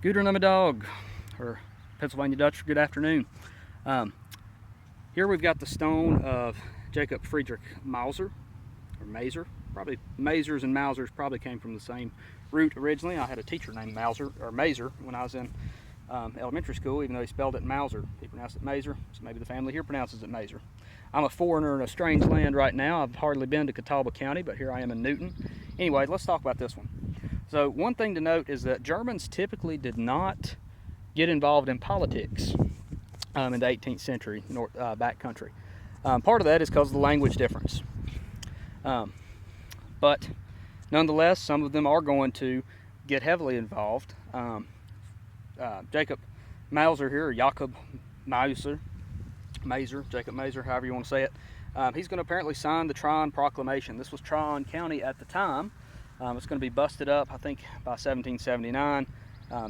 Guten Nachmittag, or Pennsylvania Dutch, good afternoon. Here we've got the stone of Jacob Friedrich Mauser, or Maser. Probably Masers and Mausers probably came from the same root originally. I had a teacher named Mauser, or Maser, when I was in elementary school, even though he spelled it Mauser. He pronounced it Maser, so maybe the family here pronounces it Maser. I'm a foreigner in a strange land right now. I've hardly been to Catawba County, but here I am in Newton. Anyway, let's talk about this one. So one thing to note is that Germans typically did not get involved in politics in the 18th century backcountry. Part of that is because of the language difference. But nonetheless, some of them are going to get heavily involved. Jacob Mauser here, or Jacob Maser, Jacob Maser, however you want to say it, he's going to apparently sign the Tryon Proclamation. This was Tryon County at the time. It's going to be busted up, I think, by 1779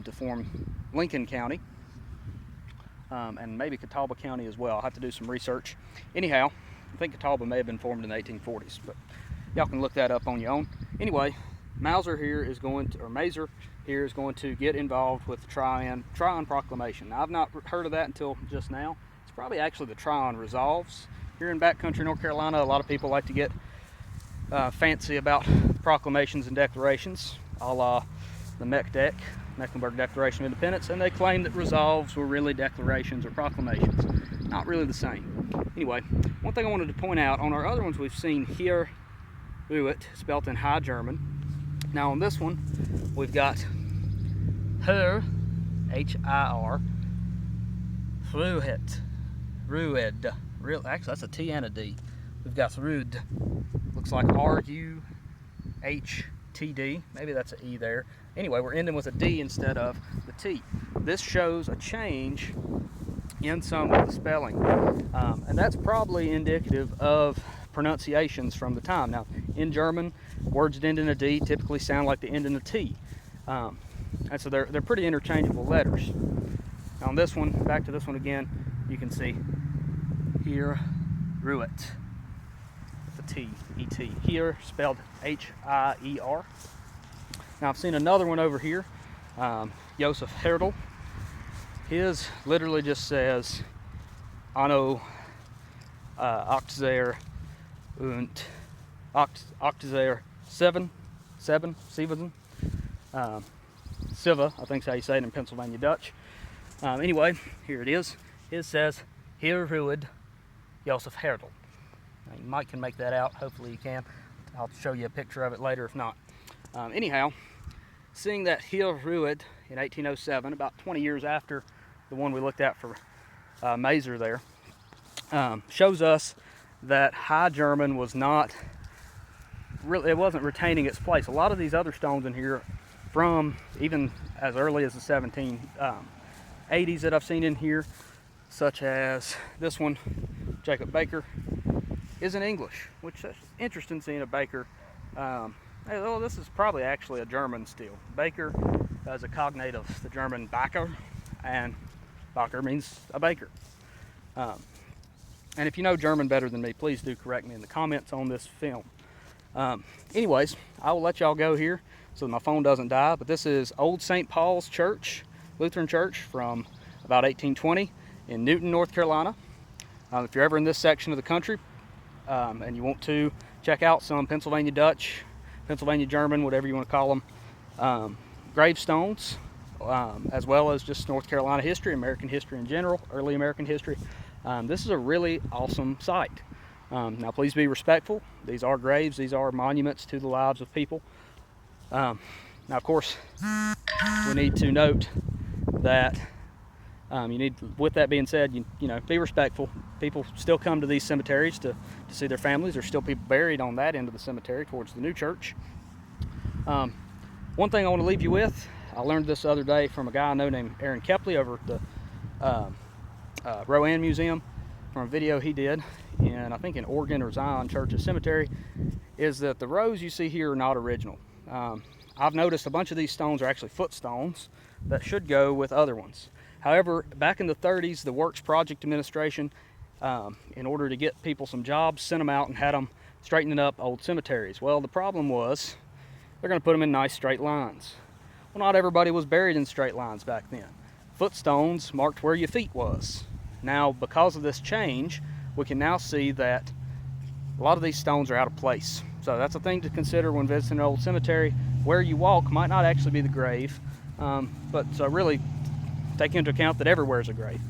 to form Lincoln County, and maybe Catawba County as well. I'll have to do some research. Anyhow, I think Catawba may have been formed in the 1840s, but y'all can look that up on your own. Anyway, Maser here is going to get involved with the Tryon Proclamation. Now, I've not heard of that until just now. It's probably actually the Tryon Resolves. Here in backcountry North Carolina, a lot of people like to get fancy about proclamations and declarations, a la the Mecklenburg Declaration of Independence, and they claim that resolves were really declarations or proclamations. Not really the same. Anyway, one thing I wanted to point out, on our other ones we've seen here, Ruet, spelt in High German. Now on this one, we've got Her, H-I-R, Ruet, actually that's a T and a D. We've got Rud, looks like R-U-H-T-D, maybe that's an E there. Anyway, we're ending with a D instead of the T. This shows a change in some of the spelling, and that's probably indicative of pronunciations from the time. Now, in German, words that end in a D typically sound like they end in a T, and so they're pretty interchangeable letters. Now on this one, back to this one again, you can see here, Ruet. T, E-T, here spelled H-I-E-R. Now I've seen another one over here, Joseph Herdel. His literally just says Anno Octzair und Octzair 7, Siva, I think is how you say it in Pennsylvania Dutch. Anyway, here it is. It says, Hier rued Joseph Herdel. You might can make that out, hopefully you can. I'll show you a picture of it later if not. Anyhow, seeing that Hier rued in 1807, about 20 years after the one we looked at for Maser there, shows us that High German was not really, it wasn't retaining its place. A lot of these other stones in here from even as early as the 1780s that I've seen in here, such as this one, Jacob Baker, is in English, which is interesting seeing a Baker. Well, this is probably actually a German still. Baker is a cognate of the German Baker, and Baker means a baker. And if you know German better than me, please do correct me in the comments on this film. Anyways, I will let y'all go here so that my phone doesn't die, but this is Old St. Paul's Church, Lutheran Church, from about 1820 in Newton, North Carolina. If you're ever in this section of the country, and you want to check out some Pennsylvania Dutch, Pennsylvania German, whatever you want to call them, gravestones, as well as just North Carolina history, American history in general, early American history. This is a really awesome site. Now please be respectful. These are graves, these are monuments to the lives of people. Now of course, we need to note that with that being said, you know, be respectful. People still come to these cemeteries to see their families. There's still people buried on that end of the cemetery towards the new church. One thing I want to leave you with, I learned this the other day from a guy I know named Aaron Kepley over at the Rowan Museum, from a video he did in, I think in Oregon or Zion Church's cemetery, is that the rows you see here are not original. I've noticed a bunch of these stones are actually footstones that should go with other ones. However, back in the 30s, the Works Project Administration, in order to get people some jobs, sent them out and had them straightening up old cemeteries. Well, the problem was they're going to put them in nice straight lines. Well, Well, not everybody was buried in straight lines back then. Footstones marked where your feet was. Now, because of this change, we can now see that a lot of these stones are out of place. So that's a thing to consider when visiting an old cemetery. Where you walk might not actually be the grave, but really take into account that everywhere is a grave.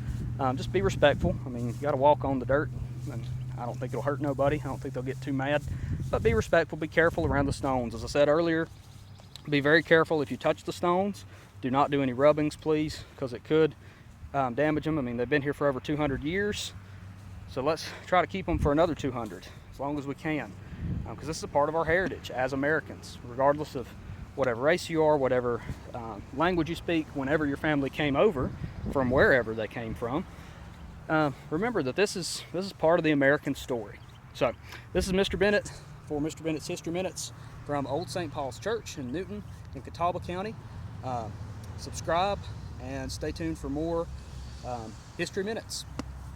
Just be respectful. I mean, you got to walk on the dirt, and I don't think it'll hurt nobody. I don't think they'll get too mad. But be respectful, be careful around the stones. As I said earlier, be very careful if you touch the stones. Do not do any rubbings, please, because it could damage them. I mean, they've been here for over 200 years, so let's try to keep them for another 200, as long as we can, because this is a part of our heritage as Americans, regardless of whatever race you are, whatever language you speak. Whenever your family came over from wherever they came from, remember that this is part of the American story. So this is Mr. Bennett for Mr. Bennett's History Minutes from Old St. Paul's Church in Newton in Catawba County. Subscribe and stay tuned for more History Minutes.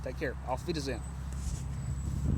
Take care. Auf Wiedersehen.